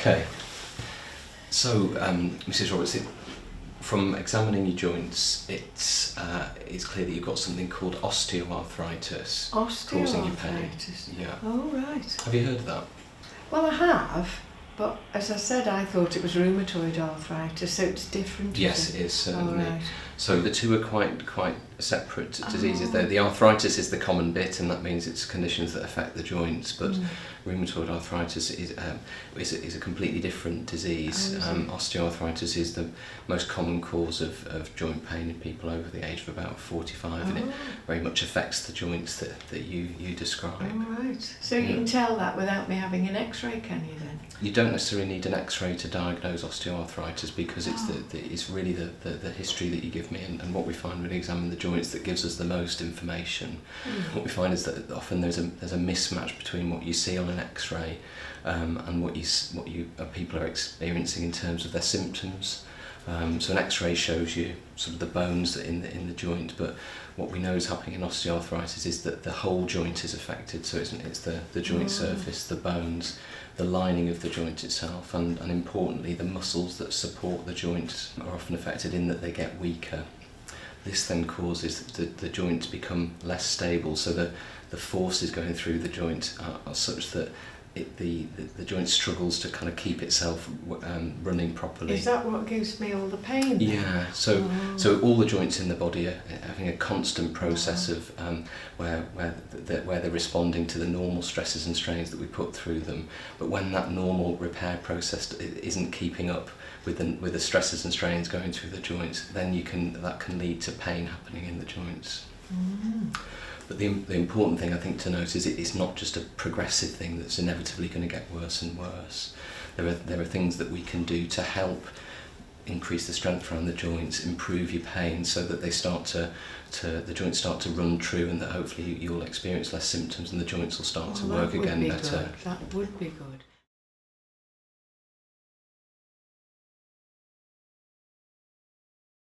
Okay. So, Mrs. Roberts, from examining your joints, it's clear that you've got something called osteoarthritis. Causing you pain. Yeah. Oh, right. Have you heard of that? Well, I have, but as I said, I thought it was rheumatoid arthritis, so it's different. Yes, it is certainly. Oh, right. So the two are quite separate diseases. The arthritis is the common bit, and that means it's conditions that affect the joints. But rheumatoid arthritis is a completely different disease. Osteoarthritis is the most common cause of joint pain in people over the age of about 45, and it very much affects the joints that you describe. Oh, right. So you can tell that without me having an X-ray, can you then? You don't necessarily need an X-ray to diagnose osteoarthritis, because it's really the history that you give me and what we find when we examine the joints that gives us the most information. What we find is that often there's a mismatch between what you see on an X-ray and what people are experiencing in terms of their symptoms. So an X-ray shows you sort of the bones in the joint, but what we know is happening in osteoarthritis is that the whole joint is affected. So it's the joint surface, the bones, the lining of the joint itself, and importantly the muscles that support the joint are often affected in that they get weaker. This then causes the joint to become less stable, so the forces going through the joint are such that the joint struggles to kind of keep itself running properly. Is that what gives me all the pain? Yeah, so all the joints in the body are having a constant process of where they're responding to the normal stresses and strains that we put through them. But when that normal repair process isn't keeping up with the stresses and strains going through the joints, then that can lead to pain happening in the joints. But the important thing I think to note is it's not just a progressive thing that's inevitably going to get worse and worse. There are things that we can do to help increase the strength around the joints, improve your pain, so that the joints start to run true, and that hopefully you'll experience less symptoms and the joints will start to work again better. That would be good.